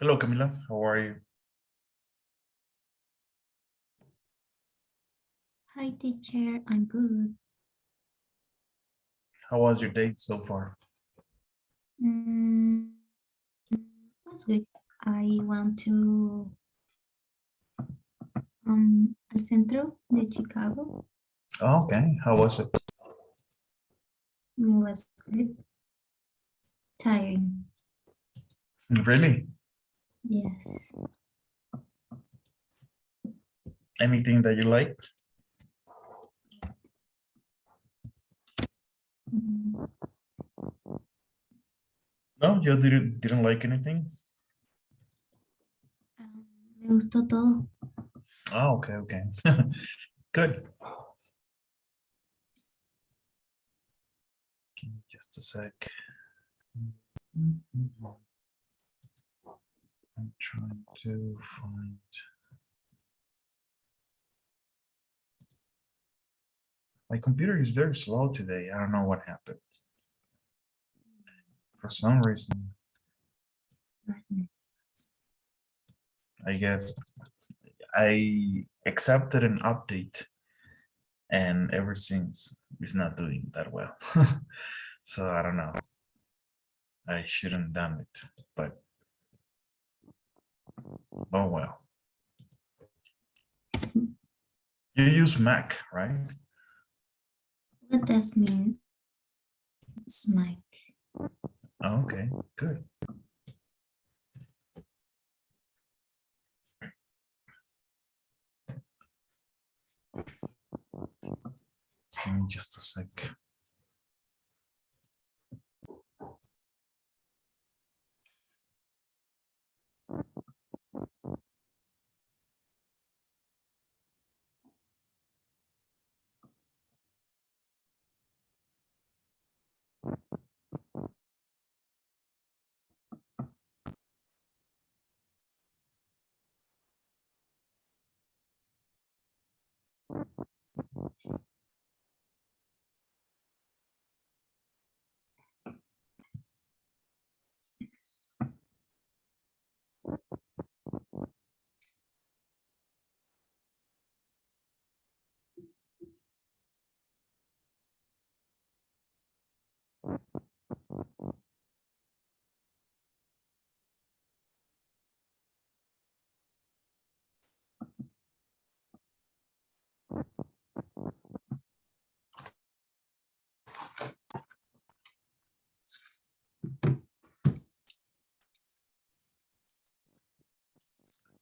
Hello, Camila. How are you? Hi, teacher. I'm good. How was your day so far? Mm, that's good. I went to el centro de Chicago. Oh, okay. How was it? It was good. Tiring. Really? Yes. Anything that you like? Mm, No, you didn't like anything? Me gustó todo. Oh, okay, okay. Good. Give me just a sec. I'm trying to find. My computer is very slow today. I don't know what happened. For some reason, I guess I accepted an update and ever since it's not doing that well. So I don't know. I shouldn't done it, but oh well. You use Mac, right? What does mean? Smike. Oh, okay, good. Give me just a sec.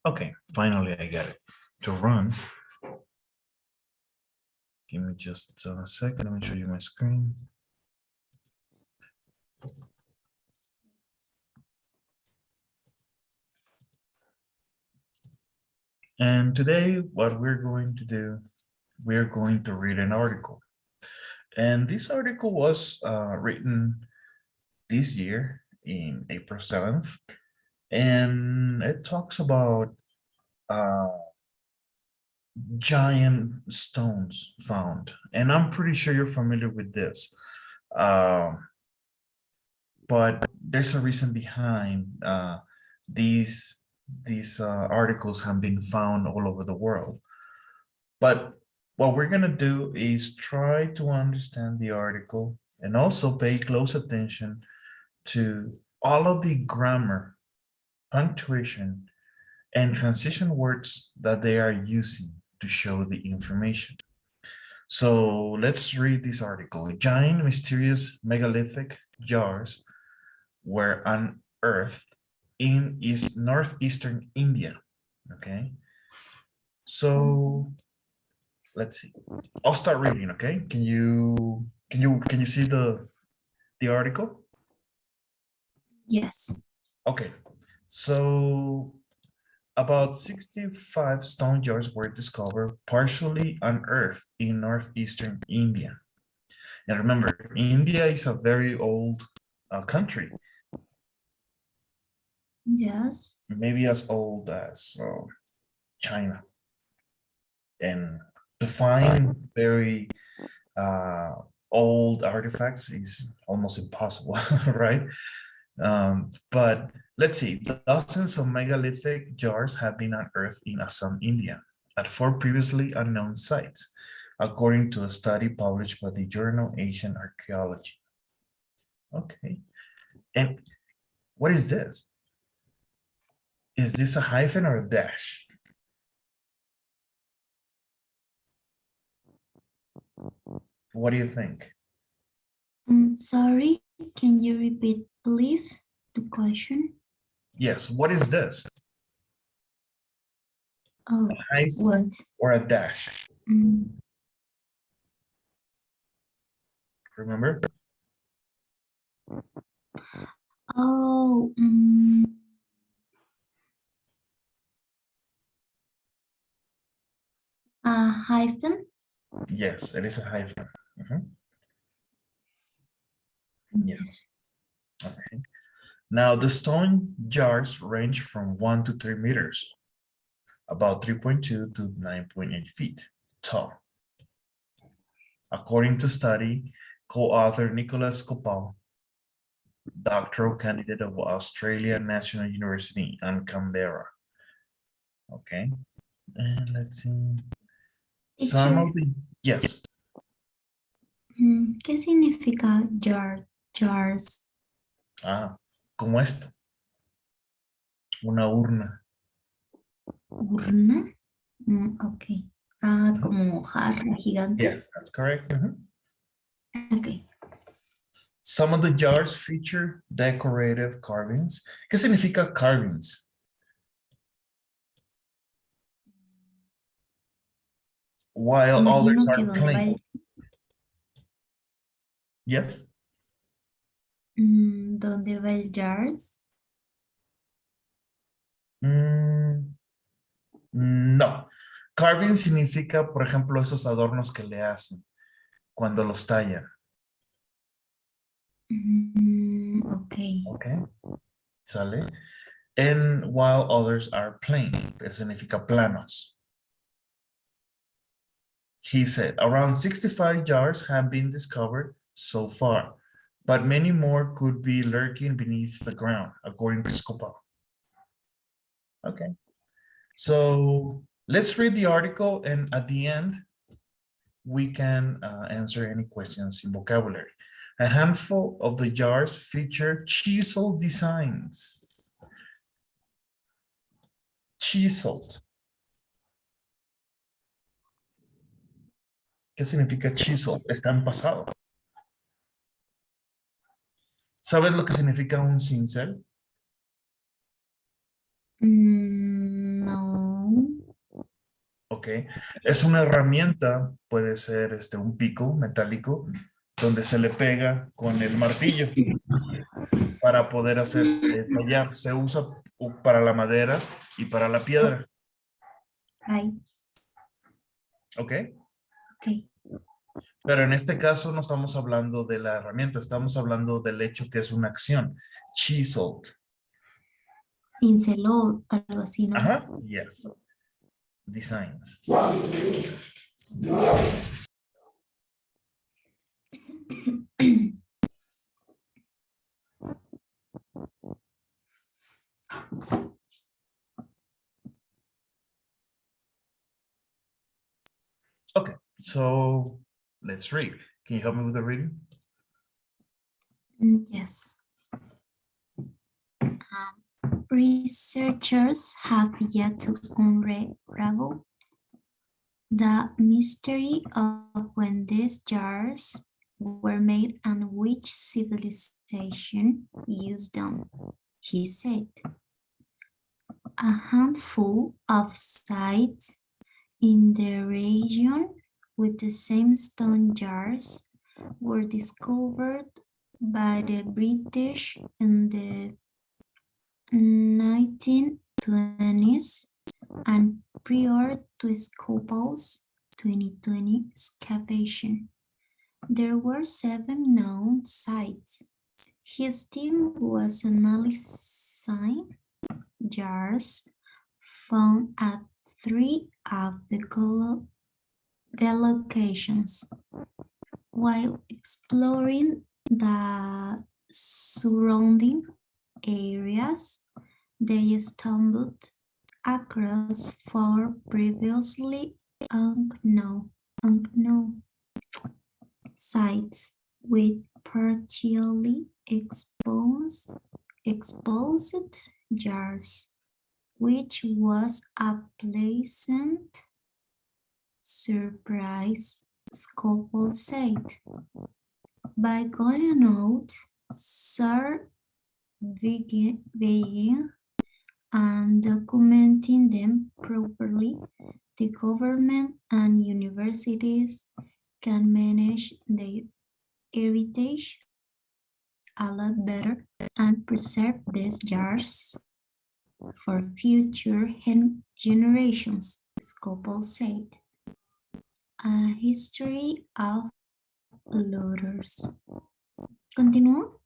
Okay, finally I got it to run. Give me just a second. Let me show you my screen. And today, what we're going to do, we're going to read an article. And this article was written this year in April 7th. And it talks about uh, giant stones found. And I'm pretty sure you're familiar with this. Um, but there's a reason behind these articles have been found all over the world. But what we're going to do is try to understand the article and also pay close attention to all of the grammar, punctuation, and transition words that they are using to show the information. So let's read this article. Giant, mysterious, megalithic jars were unearthed in northeastern India. Okay, so let's see. I'll start reading. Okay, can you see the article? Yes. Okay, so about 65 stone jars were discovered partially unearthed in northeastern India. And remember, India is a very old country, Yes. maybe as old as China. And to find very uh, old artifacts is almost impossible, right? But let's see, dozens of megalithic jars have been unearthed in Assam, India, at 4 previously unknown sites, according to a study published by the journal Asian Archaeology. Okay. And what is this? Is this a hyphen or a dash? What do you think? I'm sorry, can you repeat, please, the question? Yes, what is this? Oh, A hyphen what? or a dash? Mm, Remember? oh, a hyphen? Yes, it is a hyphen. Mhm. Yes. Okay. Now the stone jars range from 1 to 3 meters, about 3.2 to 9.8 feet tall. According to study, co-author Nicholas Copal, doctoral candidate of Australian National University in Canberra. Okay, and let's see. Some Teacher, of the, yes, ¿qué significa jars? como esto, una urna. ¿Urna? Ok. Ah, como jarra gigante. Yes, that's correct. Ok. Some of the jars feature decorative carvings. ¿Qué significa carvings? While others Imagino que are donde va plain. el, Yes. donde va el jars. No. Carving significa, por ejemplo, esos adornos que le hacen cuando los tallan. Ok. Okay. ¿Sale? And while others are plain, que significa planos. He said, around 65 jars have been discovered so far, but many more could be lurking beneath the ground, according to Scopa. Okay. So let's read the article, and at the end, we can answer any questions in vocabulary. A handful of the jars feature chisel designs. Chiseled. ¿Qué significa chiseled? Está en pasado. ¿Sabes lo que significa un cincel? No. Ok. Es una herramienta, puede ser un pico metálico, donde se le pega con el martillo para poder hacer tallar. Se usa para la madera y para la piedra. Right. Ok. Ok. Pero en este caso no estamos hablando de la herramienta, estamos hablando del hecho que es una acción. Chiseled. Cinceló, algo así, ¿no? Ajá. Yes. Designs. Okay, so let's read. Can you help me with the reading? Yes. Researchers have yet to unravel the mystery of when these jars were made and which civilization used them, he said. A handful of sites in the region with the same stone jars were discovered by the British in the 1920s and prior to Scopel's 2020 excavation. There were 7 known sites. His team was analyzing jars found at 3 of the locations. While exploring the surrounding areas, they stumbled across four previously unknown sites with partially exposed jars, which was a pleasant surprise, Scopel said. By going out, Sir began and documenting them properly, the government and universities can manage their heritage a lot better and preserve these jars for future generations, Scopel said. A history of looters. ¿Continúo?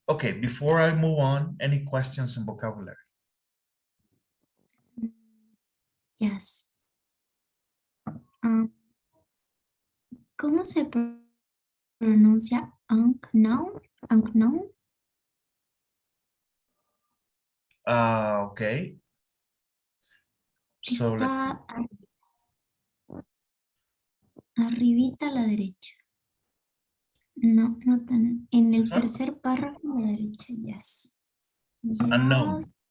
Okay, before I move on, any questions in vocabulary? Yes. ¿Cómo se pronuncia unknown? Unknown. Okay. So let's Está arribita a la derecha. No, no tan. En el This one? tercer párrafo a la derecha, yes. Unknown. Yes.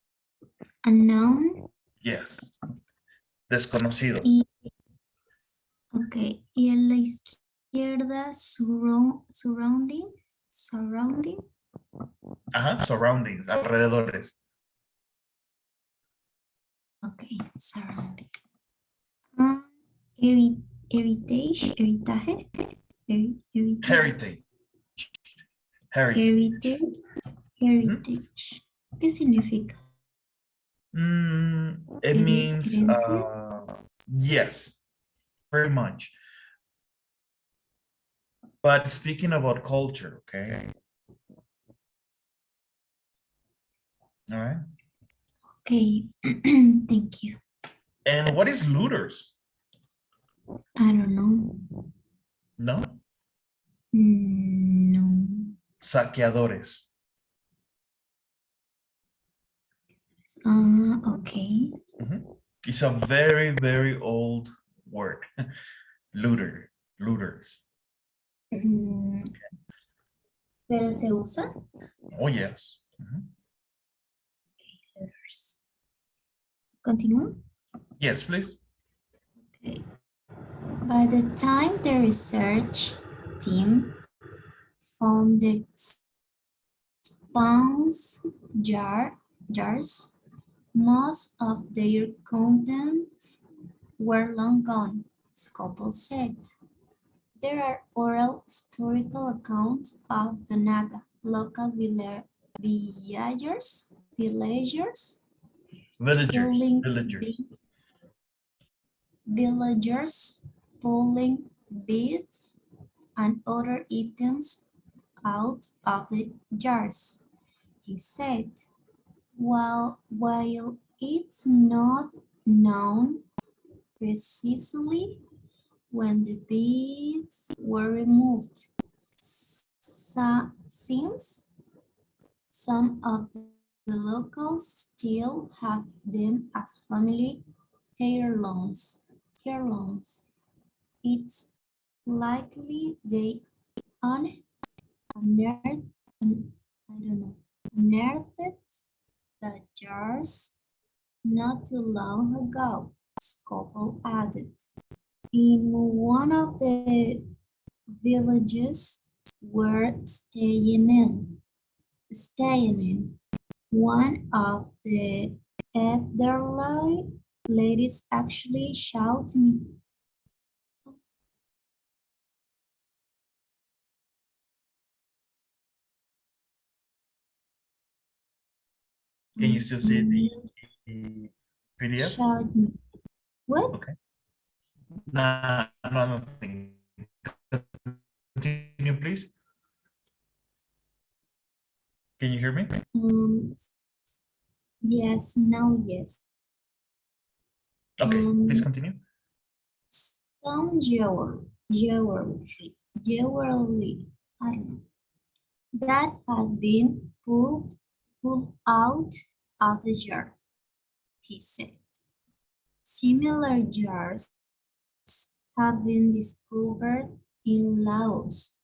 Unknown. Yes. Desconocido. Y, ok. Y en la izquierda, surrounding. Surrounding. Ajá, surroundings, alrededores. Ok, surrounding. Heritage. Heritage. Heritage. Heritage. Heritage. ¿Qué significa? It means, Herencia. yes, very much. But speaking about culture, okay? All right. Okay, thank you. And what is looters? I don't know. No? No. Saqueadores. Okay. It's a very, very old word. Looters. Pero se usa. Oh, yes. Looters. Continúa. Yes, please. Okay. By the time the research team found the sponge jars, most of their contents were long gone, Scopel said. There are oral historical accounts of the Naga, local villagers pulling beads and other items out of the jars. He said, while it's not known precisely when the beads were removed, since some of the locals still have them as family heirlooms. It's likely they unearthed the jars not too long ago, Scopel added. In one of the villages we're staying in, one of the elderly ladies actually shouted me. Can you still see the PDF? Shout me. What? Okay. No, nothing. Continue, please. Can you hear me? Yes, now yes. Okay, please continue. Some jewelry, I don't know, that had been pulled out of the jar, he said. Similar jars have been discovered in Laos,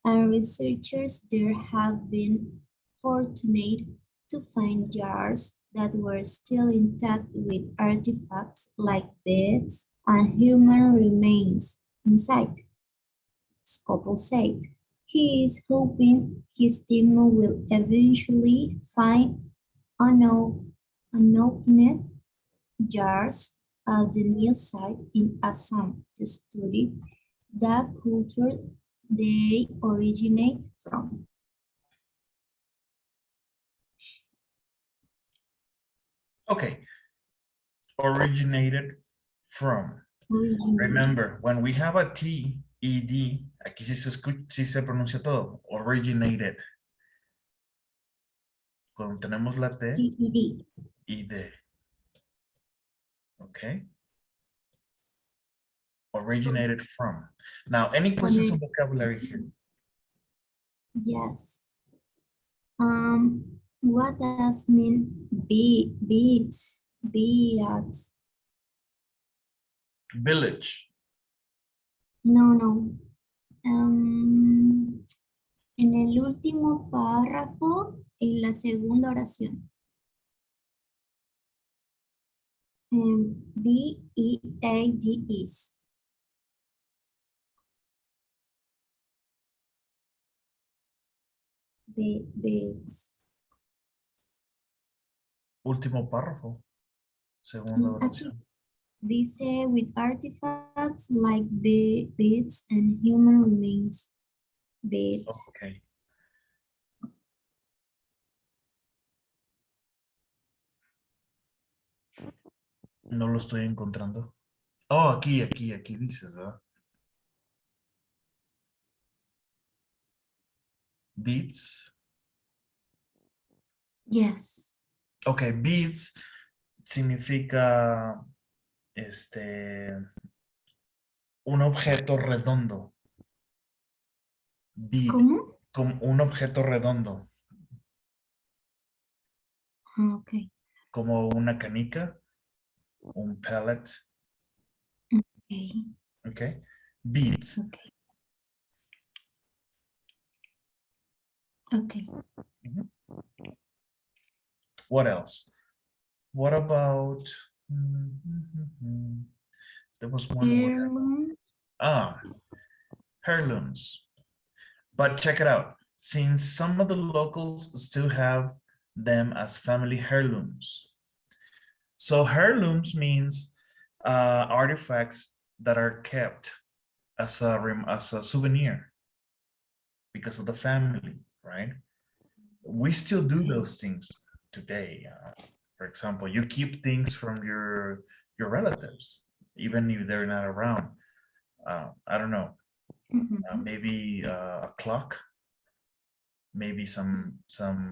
and researchers there have been fortunate to find jars that were still intact with artifacts like beds and human remains inside. Scopel said he is hoping his team will eventually find unopened jars at the new site in Assam to study the culture they originate from. Okay, originated from. Remember, when we have a T, ED, aquí sí se pronuncia todo. Originated. Cuando tenemos la T, TED. ID. Okay. Originated from. Now, any questions on vocabulary here? Yes. What does mean beads? Beads. Village. No. En el último párrafo, en la segunda oración. B-E-A-D-S. Beads. Último párrafo. Segunda oración. Dice with artifacts like beads and human remains. Beads. Okay. No lo estoy encontrando. Oh, aquí dices, ¿verdad? Beads. Yes. Ok, beads significa un objeto redondo. Bead, ¿Cómo? como un objeto redondo, Ok. como una canica, un pellet. Okay. Ok, beads. Okay. Okay. Mhm. What else? What about? There was one more. Heirlooms. Heirlooms. But check it out. Since some of the locals still have them as family heirlooms. So heirlooms means artifacts that are kept as a souvenir because of the family, right? We still do those things today. For example, you keep things from your relatives, even if they're not around. I don't know, maybe a clock, maybe some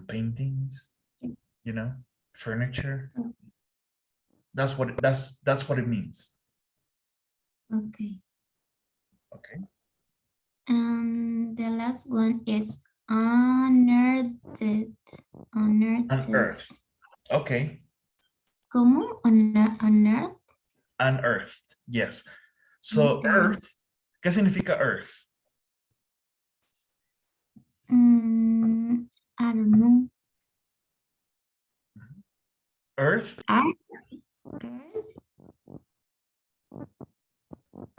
paintings, you know, furniture. That's what it means. Okay. Okay. And the last one is unearthed. Unearthed. Okay. ¿Cómo? Unearthed. Unearthed. Yes. So earth, ¿qué significa earth? I don't know. Earth. Earth.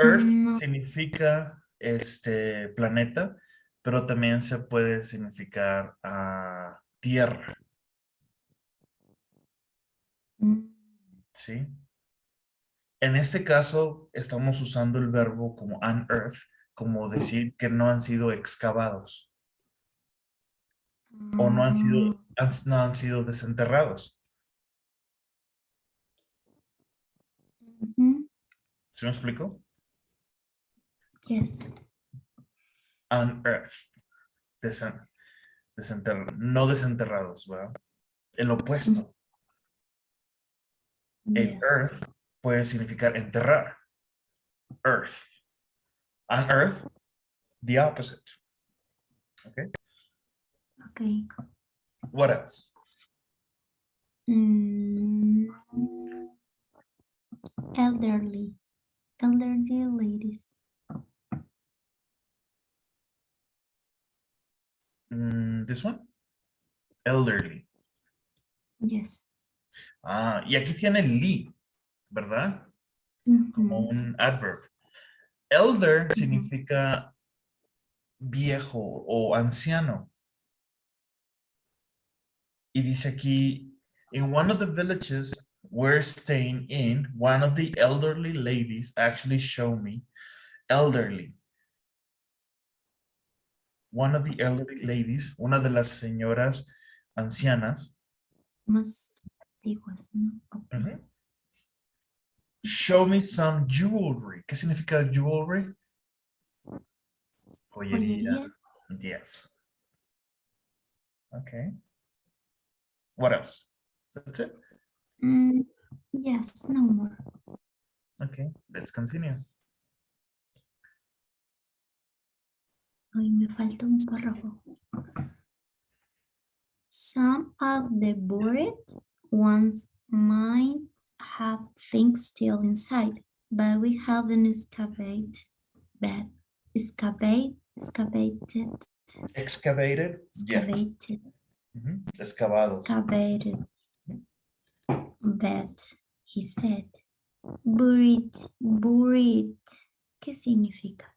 Earth significa planeta, pero también se puede significar tierra. ¿Sí? En este caso, estamos usando el verbo como unearth, como decir que no han sido excavados o no han sido desenterrados. ¿Sí me explico? Yes. Unearthed. No desenterrados, ¿verdad? El opuesto. El Yes. earth puede significar enterrar. Earth. Unearth, the opposite. Okay. Okay. What else? Mm, elderly. Elderly ladies. This one. Elderly. Yes. Y aquí tiene ly, ¿verdad? Como Mhm. un adverb. Elder Mhm. significa viejo o anciano. Y dice aquí, in one of the villages we're staying in, one of the elderly ladies actually showed me elderly. One of the elderly ladies, una de las señoras ancianas, Más antiguas, ¿no? Okay. show me some jewelry. ¿Qué significa jewelry? Joyería. Joyería. Yes. Okay. What else? That's it. Mm, yes, no more. Okay, let's continue. Hoy me falta un párrafo. Some of the buried ones might have things still inside, but we haven't excavated. Excavated. Excavated. Yeah. Excavated. Excavados. Excavated. Bed, he said. Buried. Buried. ¿Qué significa?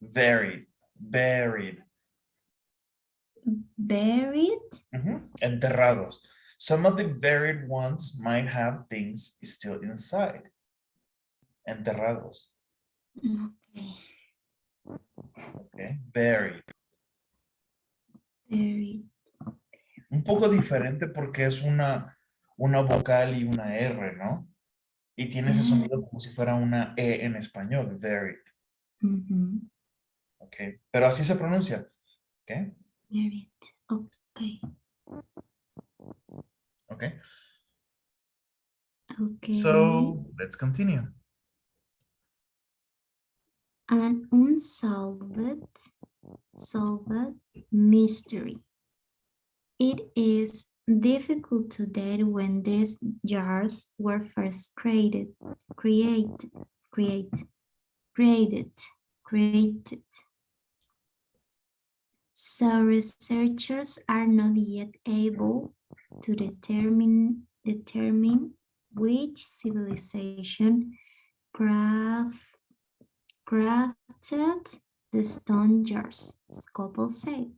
Buried. Buried. Buried. Enterrados. Some of the buried ones might have things still inside. Enterrados. Okay. Okay. Buried. Buried. Un poco diferente porque es una vocal y una R, ¿no? Y tiene ese sonido como si fuera una E en español. Buried. Ok. Pero así se pronuncia. Ok. Buried. Okay. Okay. Okay. So let's continue. An unsolved mystery. It is difficult to date when these jars were first created. So researchers are not yet able to determine which civilization crafted the stone jars, Scopel said.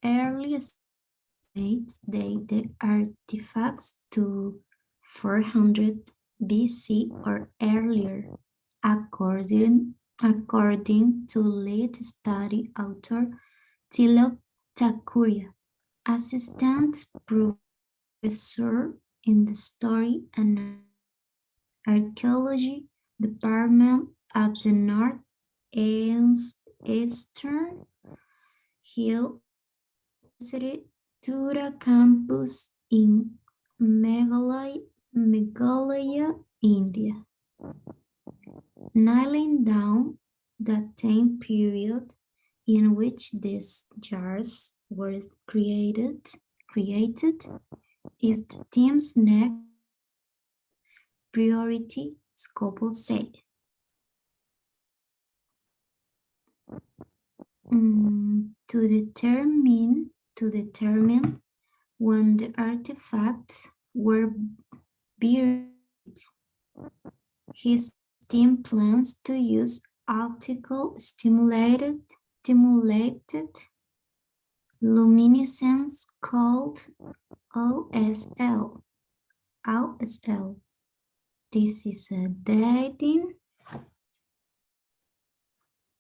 Early estimates date the artifacts to 400 BC or earlier, according to lead study author Tilok Takuria, assistant professor in the Story and Archaeology department at the Northeastern Hill University Tura campus in Meghalaya, India. Nailing down the time period in which these jars were created is the team's next priority, Scopel said. To determine when the artifacts were buried, his team plans to use optical stimulated luminescence called OSL. This is a dating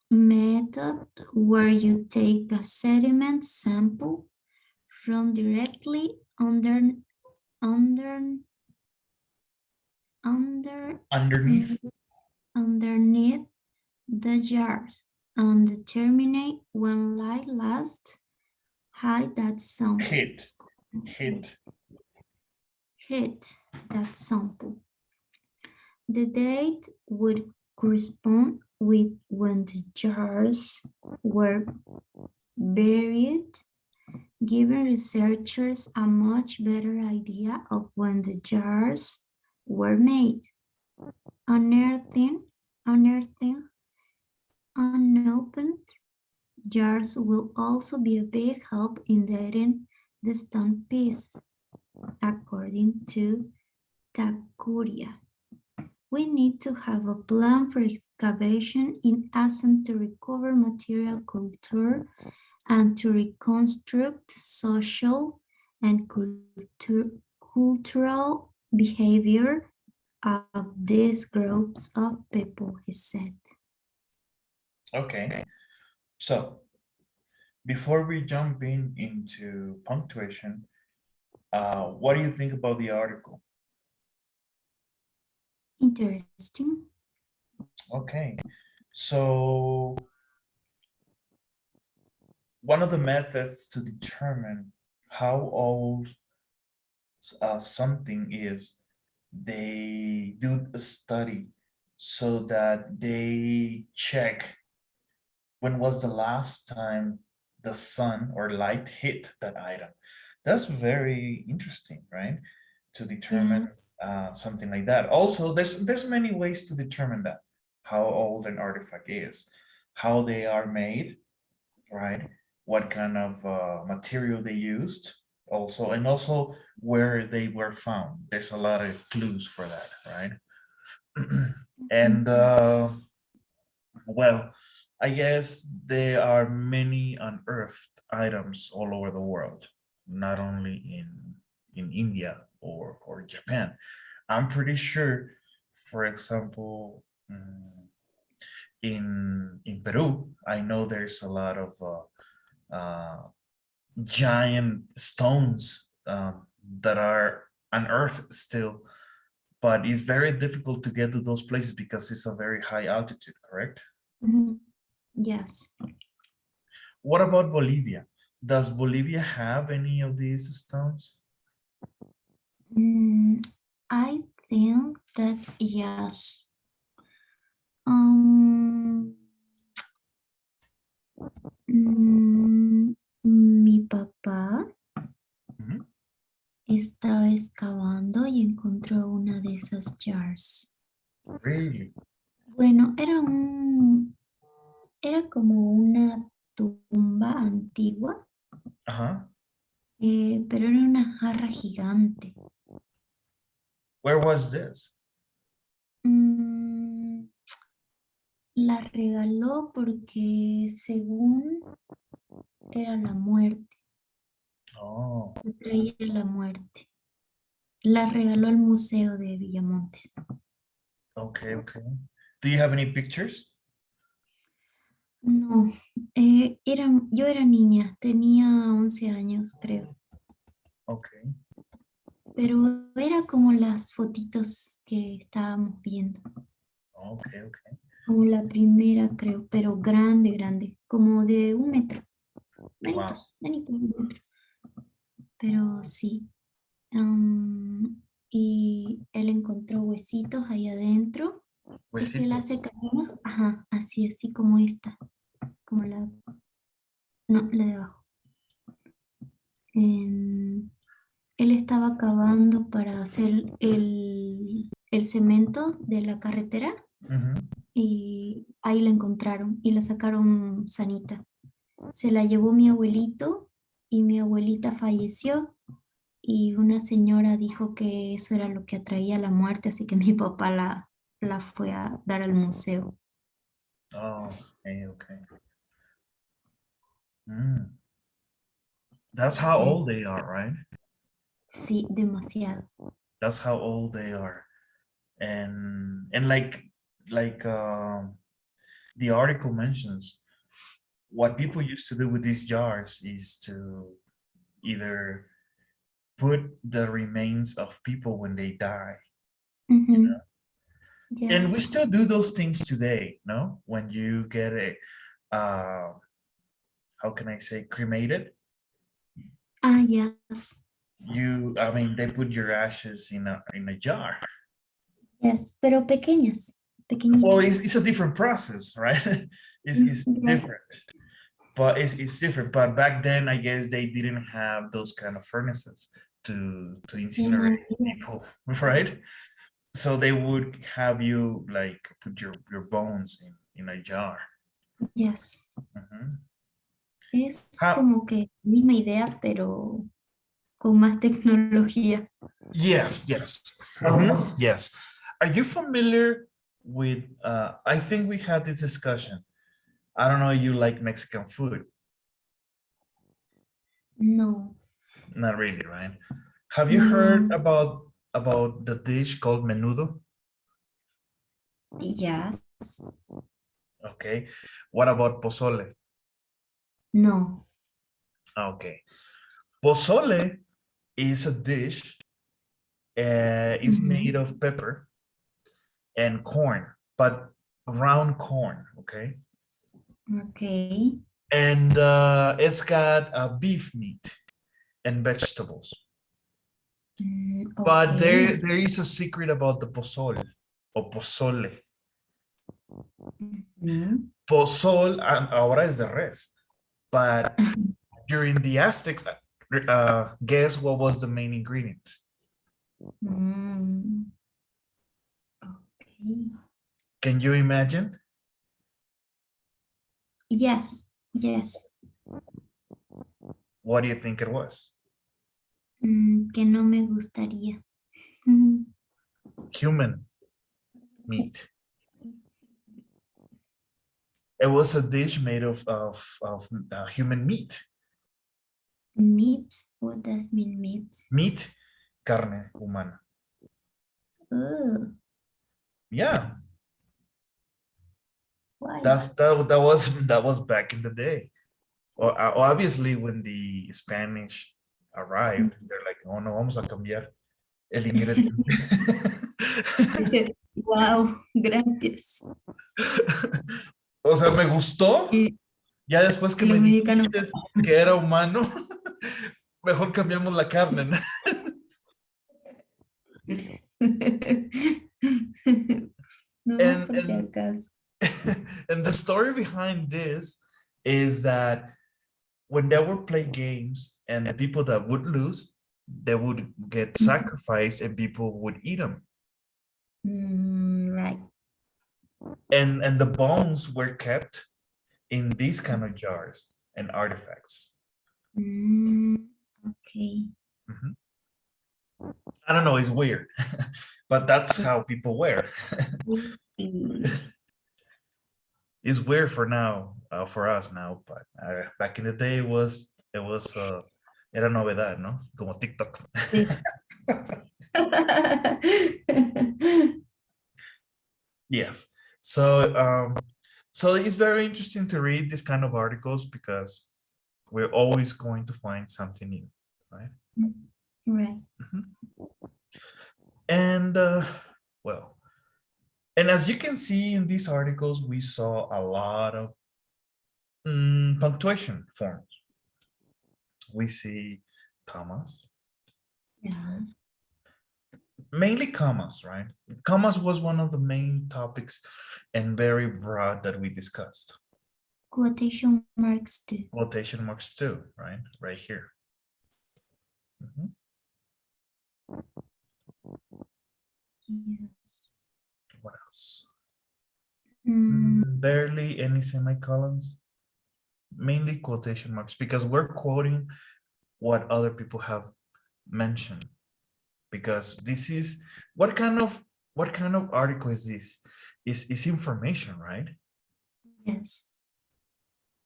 method where you take a sediment sample from directly underneath the jars and determine when light lasts hide that sample. Hit Hit that sample. The date would correspond with when the jars were buried, giving researchers a much better idea of when the jars were made. Unearthing unopened jars will also be a big help in dating the stone piece, according to Takuria. We need to have a plan for excavation in Assam to recover material culture and to reconstruct social and cultural behavior of these groups of people, he said. Okay, so before we jump into punctuation, what do you think about the article? Interesting. Okay, so one of the methods to determine how old something is, they do a study so that they check when was the last time the sun or light hit that item. That's very interesting, right? To determine Yes. something like that. Also, there's many ways to determine that, how old an artifact is, how they are made, right? What kind of material they used, also, and also where they were found. There's a lot of clues for that, right? And well, I guess there are many unearthed items all over the world, not only in India or Japan. I'm pretty sure, for example, in Peru, I know there's a lot of giant stones that are unearthed still, but it's very difficult to get to those places because it's a very high altitude, correct? Mhm. Yes. What about Bolivia? Does Bolivia have any of these stones? Mm, I think that yes. Um, Mi papá Mhm. estaba excavando y encontró una de esas jars. Really? Bueno, era como una tumba antigua, Uh-huh. pero era una jarra gigante. Where was this? Mm, la regaló porque según era la muerte, Oh, traía la muerte. La regaló al Museo de Villamontes. okay, okay. Do you have any pictures? No, yo era niña, tenía 11 años, creo, Okay, pero era como las fotitos que estábamos viendo, okay, okay. como la primera, creo, pero grande, grande, como de 1 metro, Wow. manitos, 1 metro, pero sí. Y él encontró huesitos ahí adentro. Es que él hace Huesitos. caminos, ajá, así, así como esta, como no, la de abajo. Em, Él estaba cavando para hacer el cemento de la carretera Mhm. y ahí la encontraron y la sacaron sanita. Se la llevó mi abuelito y mi abuelita falleció y una señora dijo que eso era lo que atraía la muerte, así que mi papá la fue a dar al museo. Oh, okay, okay. Mm. That's how Yes. old they are, right? Sí, demasiado. That's how old they are. And like the article mentions, what people used to do with these jars is to either put the remains of people when they die. Ujú. And we Yes. still do those things today, no? When you get a, how can I say, cremated, Ah, yes. I mean, they put your ashes in a jar. Yes, pero pequeñas, Well, pequeñitas. it's a different process, right? It's Yes, different, but it's different. But back then, I guess they didn't have those kind of furnaces to yes, incinerate people, right? So they would have you like put your bones in a jar. yes. Mhm. Es How? como que misma idea, pero con más tecnología. Yes, yes, Mhm, yes. Are you familiar with? I think we had this discussion. I don't know if you like Mexican food. No, Not really, right? Have you heard no, about the dish called menudo? yes, Okay. What about pozole? no. Okay. Pozole is a dish. Is made Ujú. of pepper and corn, but round corn. Okay. Ok. And it's got beef meat and vegetables. Ok. But there is a secret about the pozole or pozole. Ujú. Pozol ahora es de res, but during the Aztecs, guess what was the main ingredient? Mm, ok. Can you imagine? Yes, yes. What do you think it was? Que no me gustaría. Mm, Human meat. It was a dish made of human meat. Meat? What does mean meat? Meat, carne humana. Oh, Yeah, why? that was back in the day. Or obviously when the Spanish arrived, they're like, oh no, vamos a cambiar el ingrediente. Wow, gracias. O sea, me gustó. Y, Ya después que y los me mexicanos. dijiste que era humano, mejor cambiamos la carne, ¿no? No más And, por si and, acaso. and the story behind this is that when they would play games and the people that would lose, they would get sacrificed and people would eat them. Right. And the bones were kept in these kind of jars and artifacts. Okay. Mhm. I don't know, it's weird, but that's how people were. It's weird for now, for us now, but back in the day it was era novedad, ¿no? Como TikTok. Sí. Yes. So it's very interesting to read this kind of articles because we're always going to find something new, right? Right. Mhm. And well, and as you can see in these articles, we saw a lot of punctuation forms. We see commas, Yes. mainly commas, right? Commas was one of the main topics and very broad that we discussed. Quotation marks too. Quotation marks too, right? Right here. Mhm. Yes. What else? Mm, Barely any semicolons, mainly quotation marks because we're quoting what other people have mentioned. Because this is what kind of article is this? Is information, right? yes.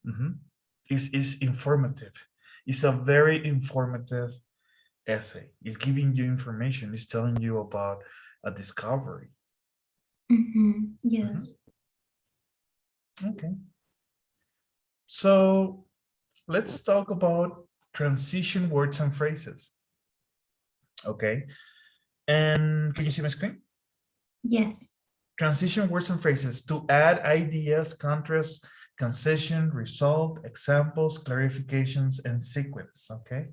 Mhm. Is informative. It's a very informative essay. It's giving you information. It's telling you about a discovery. Yes. Mhm. Okay. So let's talk about transition words and phrases. Okay. And can you see my screen? Yes. Transition words and phrases to add ideas, contrast, concession, result, examples, clarifications, and sequence. Okay.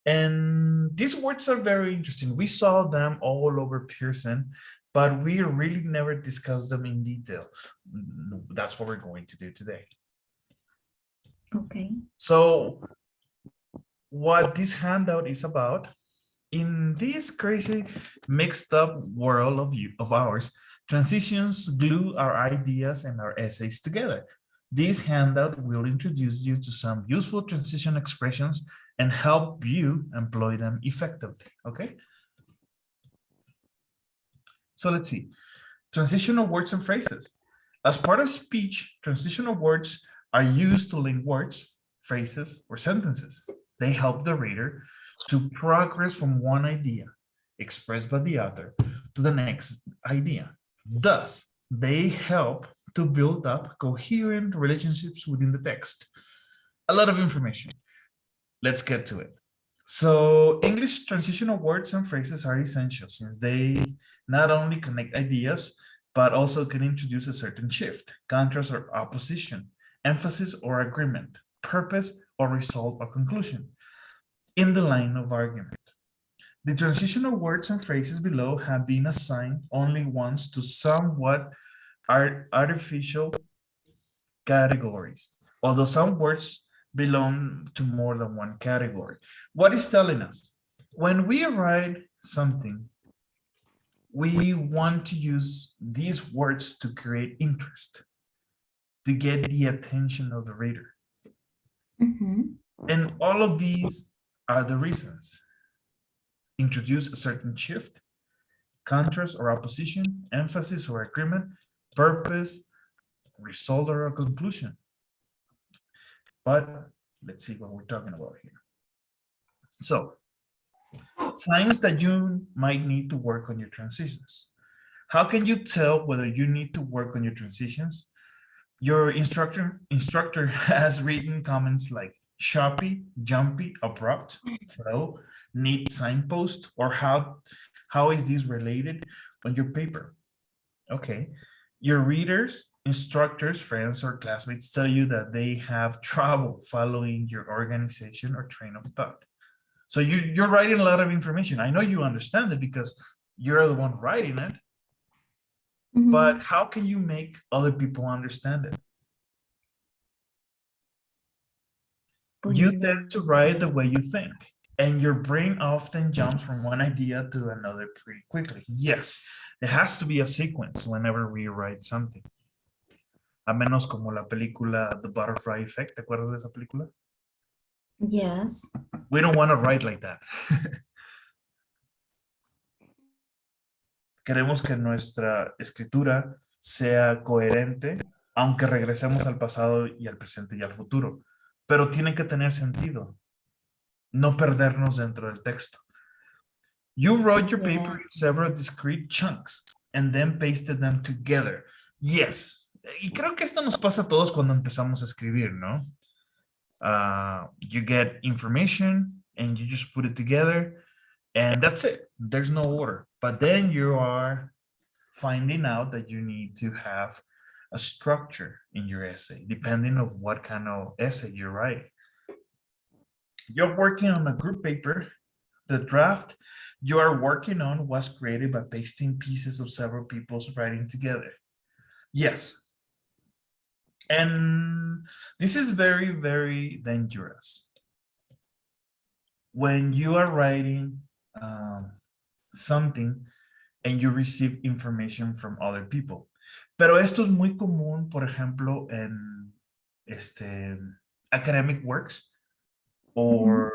And these words are very interesting. We saw them all over Pearson but we really never discussed them in detail. That's what we're going to do today. Okay. So what this handout is about, in this crazy mixed up world of ours, transitions glue our ideas and our essays together. This handout will introduce you to some useful transition expressions and help you employ them effectively, okay? So let's see. Transitional words and phrases. As part of speech, transitional words are used to link words, phrases, or sentences. They help the reader to progress from one idea expressed by the author to the next idea. Thus, they help to build up coherent relationships within the text. A lot of information. Let's get to it. So English transitional words and phrases are essential since they not only connect ideas, but also can introduce a certain shift, contrast or opposition, emphasis or agreement, purpose or result or conclusion in the line of argument. The transitional words and phrases below have been assigned only once to somewhat artificial categories, although some words belong to more than one category. What is telling us? When we write something, we want to use these words to create interest, to get the attention of the reader. And all of these are the reasons. Introduce a certain shift, contrast or opposition, emphasis or agreement, purpose, result or a conclusion. But let's see what we're talking about here. So, signs that you might need to work on your transitions. How can you tell whether you need to work on your transitions? Your instructor has written comments like choppy, jumpy, abrupt, flow, neat signpost, or how is this related on your paper? Okay. Your readers, instructors, friends, or classmates tell you that they have trouble following your organization or train of thought. So you're writing a lot of information. I know you understand it because you're the one writing it, but how can you make other people understand it? You tend to write the way you think, and your brain often jumps from one idea to another pretty quickly. Yes, it has to be a sequence whenever we write something. A menos como la película The Butterfly Effect. ¿Te acuerdas de esa película? Yes. We don't want to write like that. Queremos que nuestra escritura sea coherente, aunque regresemos al pasado y al presente y al futuro. Pero tiene que tener sentido. No perdernos dentro del texto. You wrote your paper in several discrete chunks and then pasted them together. Yes. Y creo que esto nos pasa a todos cuando empezamos a escribir, ¿no? You get information and you just put it together and that's it. There's no order. But then you are finding out that you need to have a structure in your essay, depending on what kind of essay you're writing. You're working on a group paper. The draft you are working on was created by pasting pieces of several people's writing together. Yes. And this is very, very dangerous. When you are writing something and you receive information from other people. Pero esto es muy común, por ejemplo, en academic works or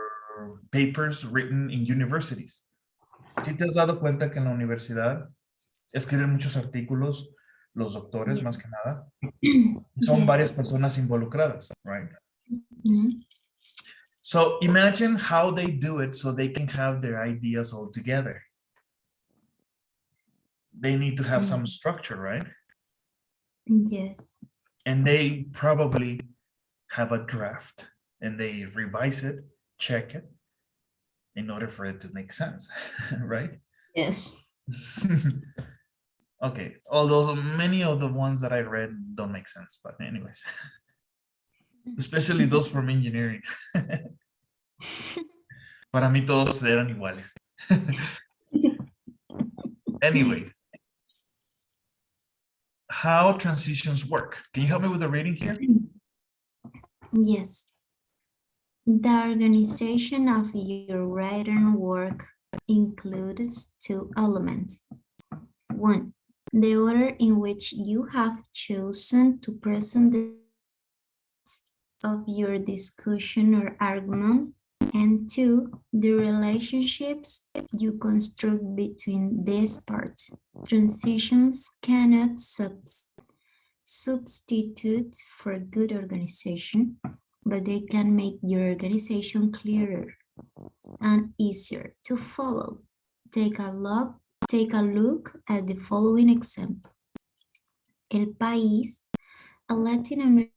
papers written in universities. ¿Sí te has dado cuenta que en la universidad escriben muchos artículos, los doctores más que nada? Son varias personas involucradas, right? So imagine how they do it so they can have their ideas all together. They need to have some structure, right? Yes. And they probably have a draft and they revise it, check it in order for it to make sense, right? Yes. Okay, although many of the ones that I read don't make sense, but anyways, especially those from engineering. Para mí todos eran iguales. Anyways, how transitions work. Can you help me with the reading here? Yes. The organization of your written work includes two elements. One, the order in which you have chosen to present the of your discussion or argument, and two, the relationships you construct between these parts. Transitions cannot substitute for good organization, but they can make your organization clearer and easier to follow. Take a look at the following example. El País, a Latin American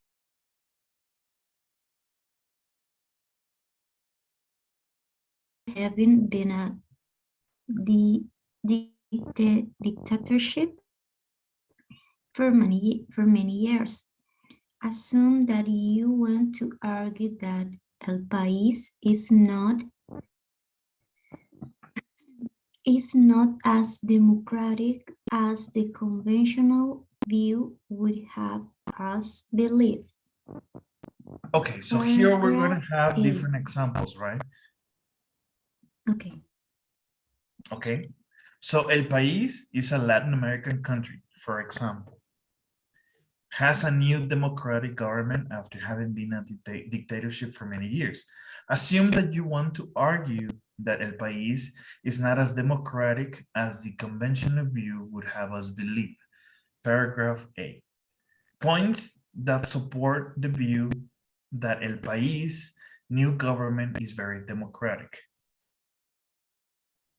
having been the dictatorship for many years. Assume that you want to argue that El País is not as democratic as the conventional view would have us believe. Okay, so here we're going to Paragraph have A. different examples, right? Okay. Okay, so El País is a Latin American country, for example, has a new democratic government after having been a dictatorship for many years. Assume that you want to argue that El País is not as democratic as the conventional view would have us believe. Paragraph A. Points that support the view that El País' new government is very democratic.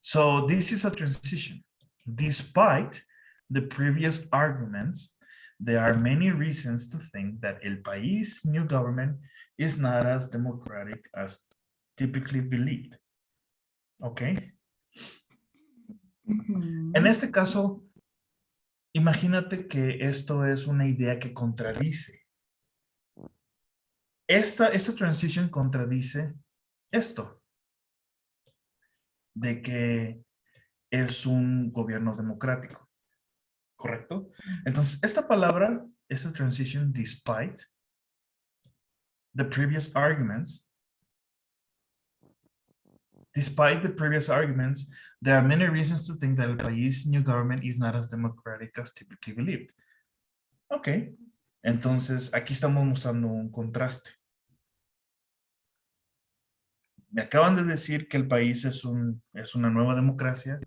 So this is a transition. Despite the previous arguments, there are many reasons to think that El País' new government is not as democratic as typically believed. ¿Ok? En este caso, imagínate que esto es una idea que contradice. Esta transition contradice esto, de que es un gobierno democrático, ¿correcto? Entonces, esta palabra, esta transition, despite the previous arguments, there are many reasons to think that El País' new government is not as democratic as typically believed. Ok, entonces aquí estamos mostrando un contraste. Me acaban de decir que el país es una nueva democracia,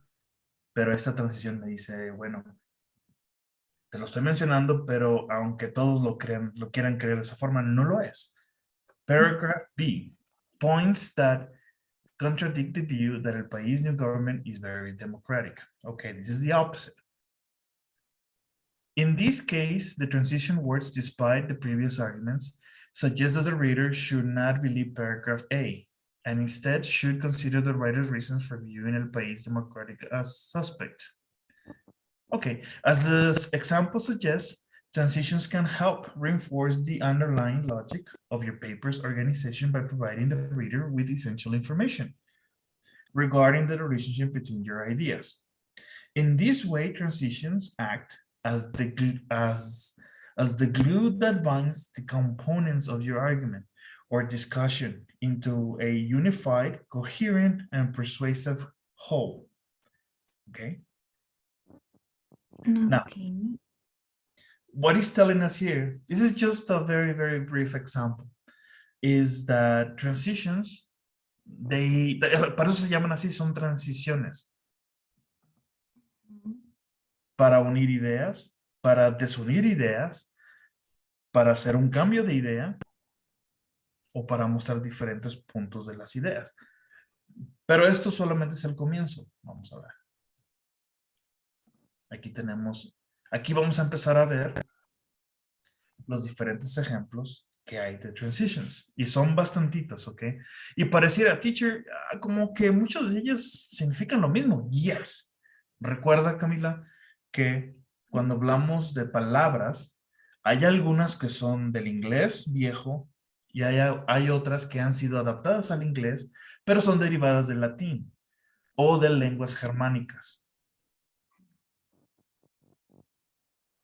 pero esta transición me dice, bueno, te lo estoy mencionando, pero aunque todos lo quieran creer de esa forma, no lo es. Paragraph B, points that contradict the view that el país' new government is very democratic. Okay, this is the opposite. In this case, the transition words, despite the previous arguments, suggest that the reader should not believe paragraph A, and instead should consider the writer's reasons for viewing El País democratic as suspect. Okay, as the example suggests, transitions can help reinforce the underlying logic of your paper's organization by providing the reader with essential information regarding the relationship between your ideas. In this way, transitions act as the glue that binds the components of your argument or discussion into a unified, coherent, and persuasive whole. Okay? Now, what he's telling us here, this is just a very, very brief example, is that transitions, para eso se llaman así, son transiciones. Para unir ideas, para desunir ideas, para hacer un cambio de idea, o para mostrar diferentes puntos de las ideas. Pero esto solamente es el comienzo. Vamos a ver. Aquí vamos a empezar a ver los diferentes ejemplos que hay de transitions. Y son bastantitos, ¿ok? Y pareciera, teacher, como que muchos de ellos significan lo mismo. Yes. Recuerda, Camila, que cuando hablamos de palabras, hay algunas que son del inglés viejo y hay otras que han sido adaptadas al inglés, pero son derivadas del latín o de lenguas germánicas.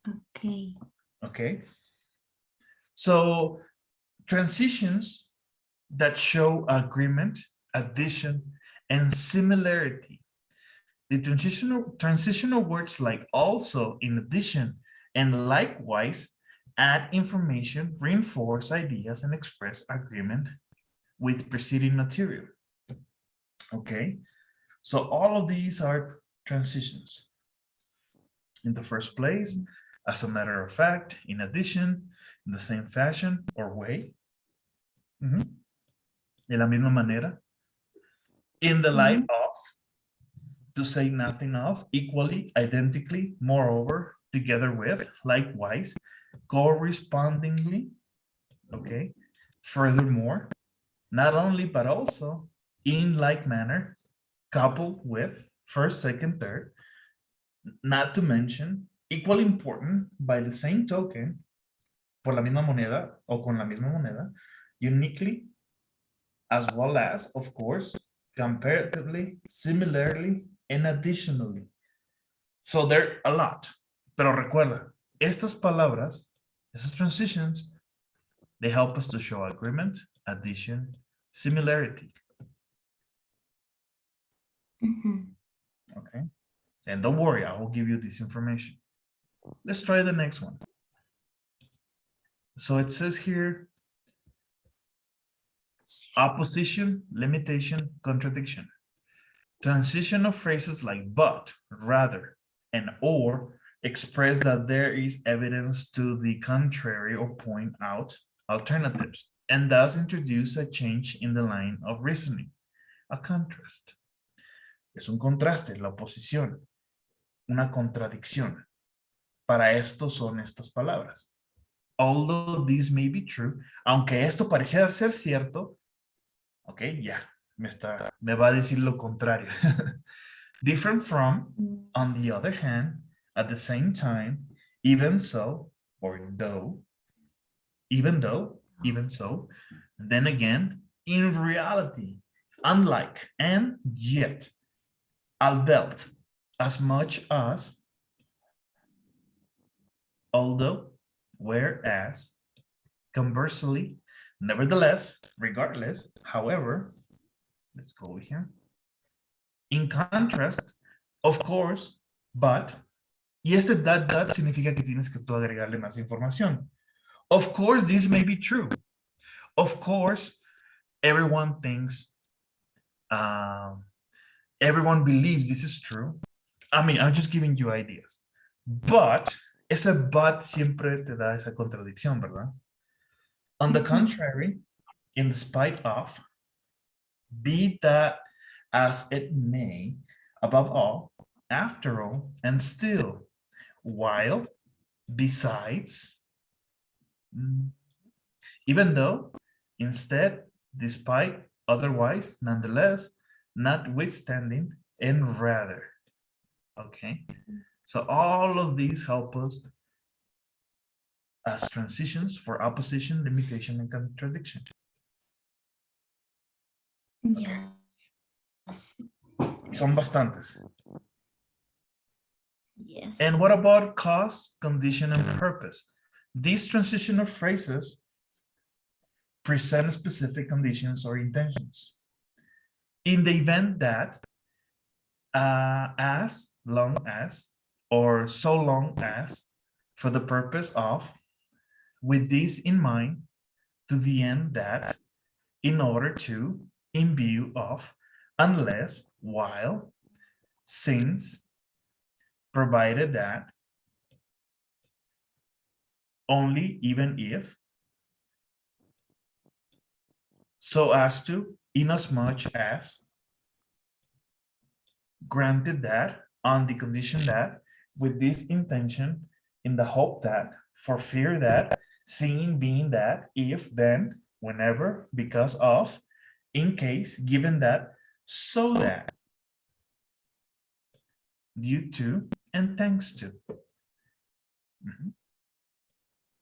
Okay. Okay. So transitions that show agreement, addition, and similarity. The transitional words like also, in addition, and likewise add information, reinforce ideas, and express agreement with preceding material. Okay, so all of these are transitions. In the first place, as a matter of fact, in addition, in the same fashion or way, de la misma manera, in the light of, to say nothing of, equally, identically, moreover, together with, likewise, correspondingly, okay, furthermore, not only, but also, in like manner, coupled with, first, second, third, not to mention, equally important, by the same token, por la misma moneda, o con la misma moneda, uniquely, as well as, of course, comparatively, similarly, and additionally. So there are a lot. Pero recuerda, estas palabras, esas transitions, they help us to show agreement, addition, similarity. Okay. And don't worry, I will give you this information. Let's try the next one. So it says here, opposition, limitation, contradiction. Transitional phrases like but, rather, and or express that there is evidence to the contrary or point out alternatives, and thus introduce a change in the line of reasoning, a contrast. Es un contraste, la oposición, una contradicción. Para esto son estas palabras. Although this may be true, aunque esto pareciera ser cierto, ok, ya, me va a decir lo contrario. Different from, on the other hand, at the same time, even so, or though, even so, then again, in reality, unlike, and yet, albeit, as much as, although, whereas, conversely, nevertheless, regardless, however, let's go over here. In contrast, of course, but, y este that significa que tienes que tú agregarle más información. Of course, this may be true. Of course, everyone thinks, everyone believes this is true. I mean, I'm just giving you ideas. But, ese but siempre te da esa contradicción, ¿verdad? On the contrary, in spite of, be that as it may, above all, after all, and still, while, besides, even though, instead, despite, otherwise, nonetheless, notwithstanding, and rather. Okay, so all of these help us as transitions for opposition, limitation, and contradiction. Yes. Son bastantes. Yes. And what about cause, condition, and purpose? These transitional phrases present specific conditions or intentions. In the event that as long as, or so long as, for the purpose of, with this in mind, to the end that, in order to, in view of, unless, while, since, provided that, only, even if, so as to, inasmuch as, granted that, on the condition that, with this intention, in the hope that, for fear that, seeing, being that, if, then, whenever, because of, in case, given that, so that, due to, and thanks to.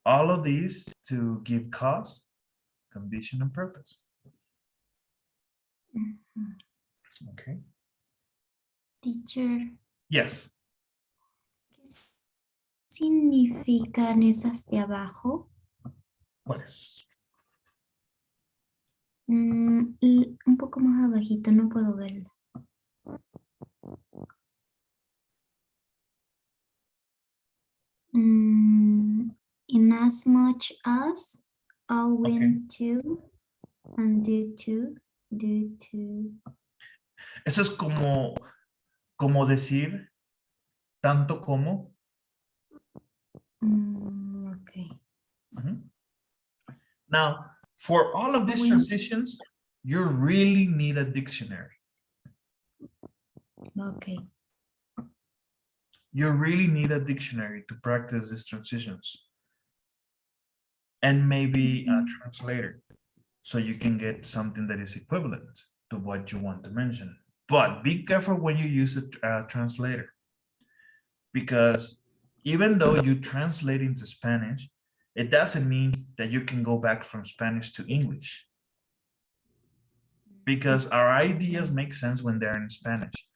All of these to give cause, condition, and purpose. Okay. Teacher. Yes. significan esas de abajo? ¿Cuáles? Un poco más abajito, no puedo verlo. In as much as, owing to, and due to. Eso es como decir tanto como. Okay. Now, for all of these Owing. transitions, you really need a dictionary. Okay. You really need a dictionary to practice these transitions. And maybe a translator, so you can get something that is equivalent to what you want to mention. But be careful when you use a translator, because even though you translate into Spanish, it doesn't mean that you can go back from Spanish to English, because our ideas make sense when they're in Spanish,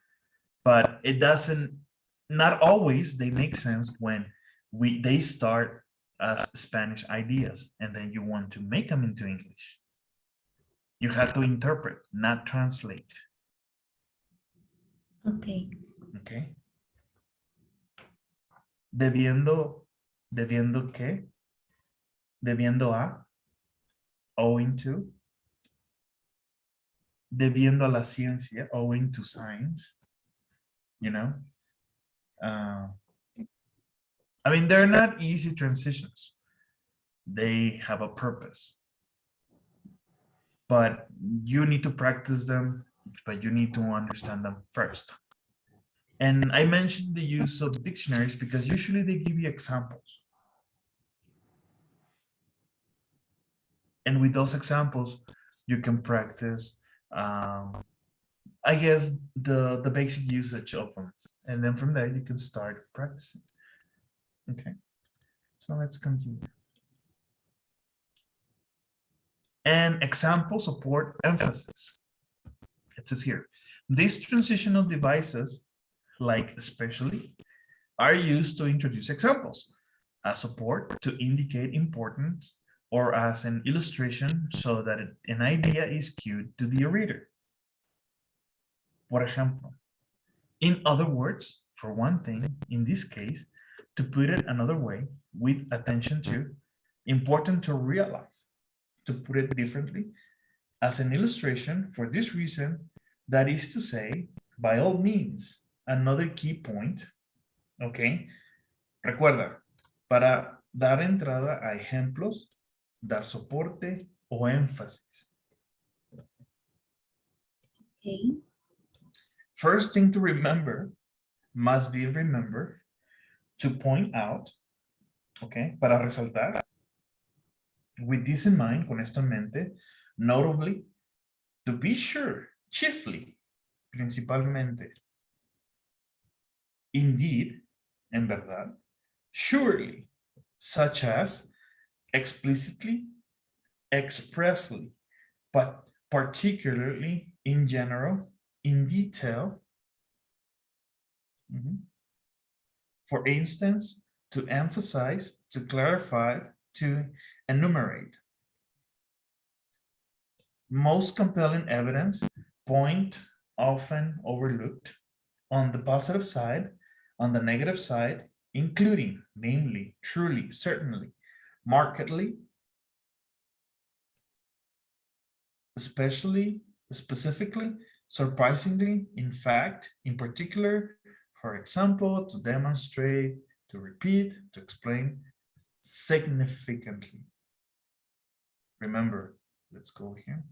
but it doesn't, not always they make sense when they start as Spanish ideas and then you want to make them into English. You have to interpret, not translate. Okay. Okay. Debiendo qué? Debiendo a, owing to. Debiendo a la ciencia, owing to science. You know? I mean, they're not easy transitions. They have a purpose. But you need to practice them, but you need to understand them first. And I mentioned the use of dictionaries because usually they give you examples. And with those examples, you can practice, I guess, the basic usage of them. And then from there, you can start practicing. Okay, so let's continue. And example support emphasis. It says here, these transitional devices, like especially, are used to introduce examples as support to indicate importance or as an illustration so that an idea is cued to the reader. Por ejemplo, in other words, for one thing, in this case, to put it another way, with attention to, important to realize, to put it differently, as an illustration for this reason, that is to say, by all means, another key point, okay? Recuerda, para dar entrada a ejemplos, dar soporte o énfasis. Okay. First thing to remember must be remembered to point out, okay, para resaltar. With this in mind, con esto en mente, notably, to be sure, chiefly, principalmente, indeed, en verdad, surely, such as explicitly, expressly, but particularly in general, in detail. For instance, to emphasize, to clarify, to enumerate. Most compelling evidence, point often overlooked, on the positive side, on the negative side, including, namely, truly, certainly, markedly, especially, specifically, surprisingly, in fact, in particular, for example, to demonstrate, to repeat, to explain, significantly. Remember, let's go here.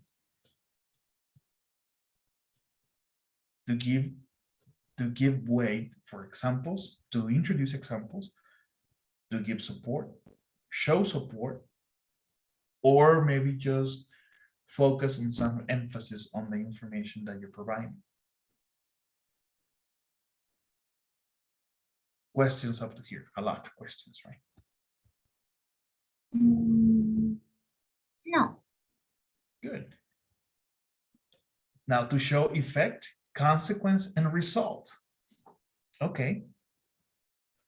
To give weight for examples, to introduce examples, to give support, show support, or maybe just focus on some emphasis on the information that you're providing. Questions up to here? A lot of questions, right? No. Good. Now to show effect, consequence, and result. Okay.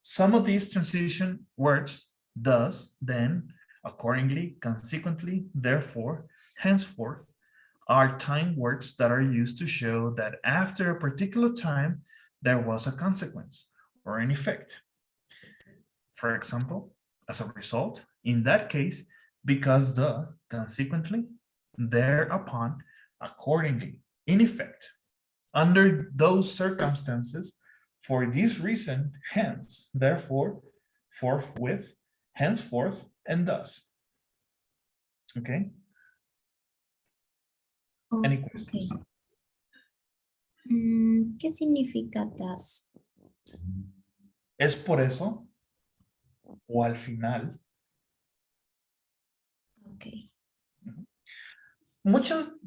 some of these transition words, thus, then, accordingly, consequently, therefore, henceforth, are time words that are used to show that after a particular time, there was a consequence or an effect. For example, as a result, in that case, because the, consequently, thereupon, accordingly, in effect, under those circumstances, for this reason, hence, therefore, forthwith, henceforth, and thus. Okay? Any Ok. questions? ¿Qué significa thus? Es por eso, o al final. Ok. Muchas,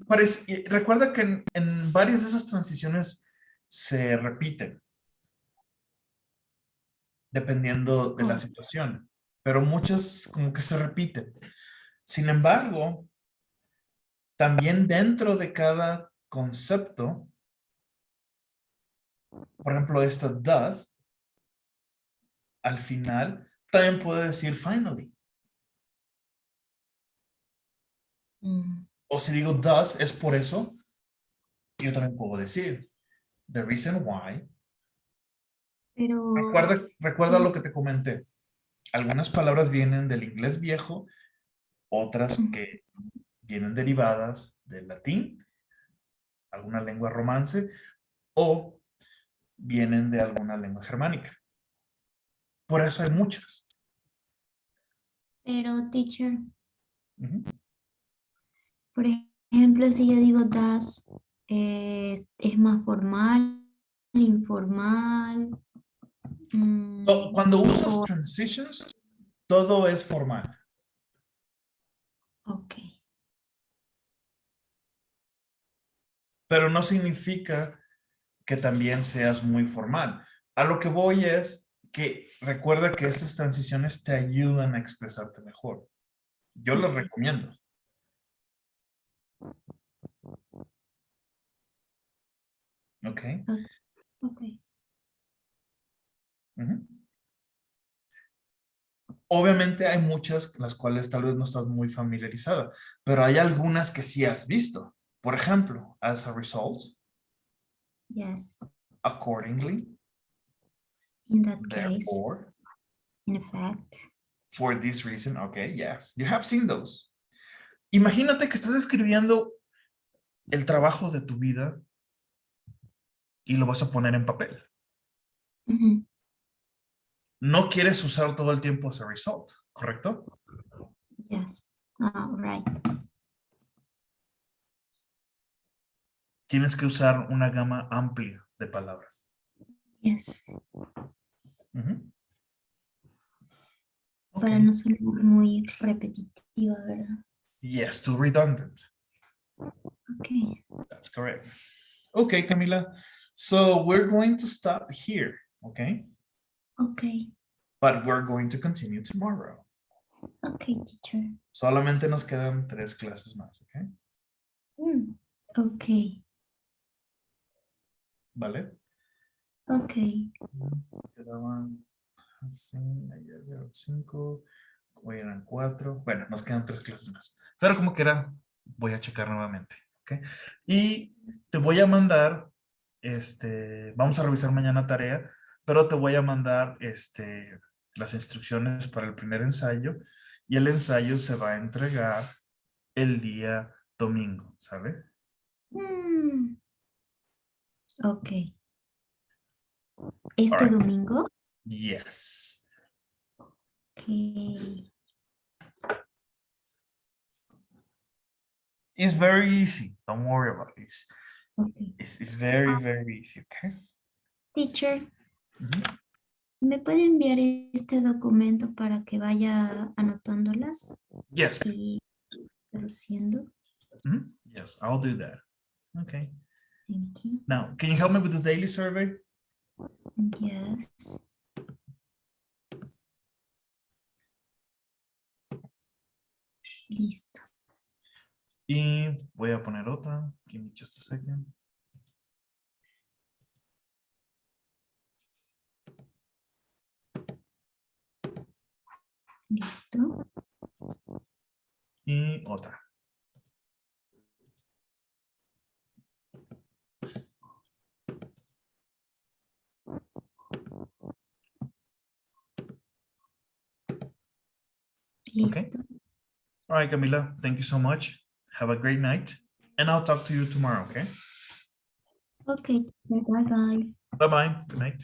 recuerda que en varias de esas transiciones se repiten, dependiendo de la ¿Cómo? situación, pero muchas como que se repiten. Sin embargo, también dentro de cada concepto, por ejemplo, esta does, al final, también puede decir finally. Mm, O si digo does, es por eso, yo también puedo decir the reason why. Pero, Recuerda y- lo que te comenté. Algunas palabras vienen del inglés viejo, otras que vienen derivadas del latín, alguna lengua romance, o vienen de alguna lengua germánica. Por eso hay muchas. pero, teacher, Ujú. por ejemplo, si yo digo das, es más formal, informal. Cuando usas O, transitions, todo es formal, ok, pero no significa que también seas muy formal. A lo que voy es que recuerda que esas transiciones te ayudan a expresarte mejor. Yo les ok, recomiendo. ¿Ok? ok, ok. Ujú. Obviamente hay muchas las cuales tal vez no estás muy familiarizada, pero hay algunas que sí has visto. Por ejemplo, as a result, Yes. accordingly, In that case, therefore, in effect. for this reason. Okay, yes, you have seen those. Imagínate que estás escribiendo el trabajo de tu vida y lo vas a poner en papel. Ujú. No quieres usar todo el tiempo as a result, ¿correcto? Yes. Right. Tienes que usar una gama amplia de palabras. Yes. Ujú. Para Okay. no ser muy repetitiva, ¿verdad? Yes, too redundant. Ok. That's correct. Okay, Camila. So we're going to stop here, okay? Ok. But we're going to continue tomorrow. Ok, teacher. Solamente nos quedan 3 clases más, ¿ok? Ok. ¿Vale? Ok. Quedaban 5, hoy eran 4. Bueno, nos quedan 3 clases más. Pero como quiera, voy a checar nuevamente, ¿ok? Y te voy a mandar, vamos a revisar mañana tarea, pero te voy a mandar, las instrucciones para el primer ensayo y el ensayo se va a entregar el día domingo, ¿sabe? Mm, ok. All Este right. domingo. Yes. Ok. It's very easy. Don't worry about it. Ok. It's very, very easy, okay? Teacher, Mhm. ¿me puede enviar este documento para que vaya anotándolas Yes. y traduciendo? Mhm. Yes, I'll do that. Okay. Thank you. Now, can you help me with the daily survey? Yes. Listo. Y voy a poner otra. Give me just a second. Listo. Y otra. Okay. Listo. All right, Camila, thank you so much. Have a great night. And I'll talk to you tomorrow, okay? Okay. Bye bye. Bye-bye. Good night.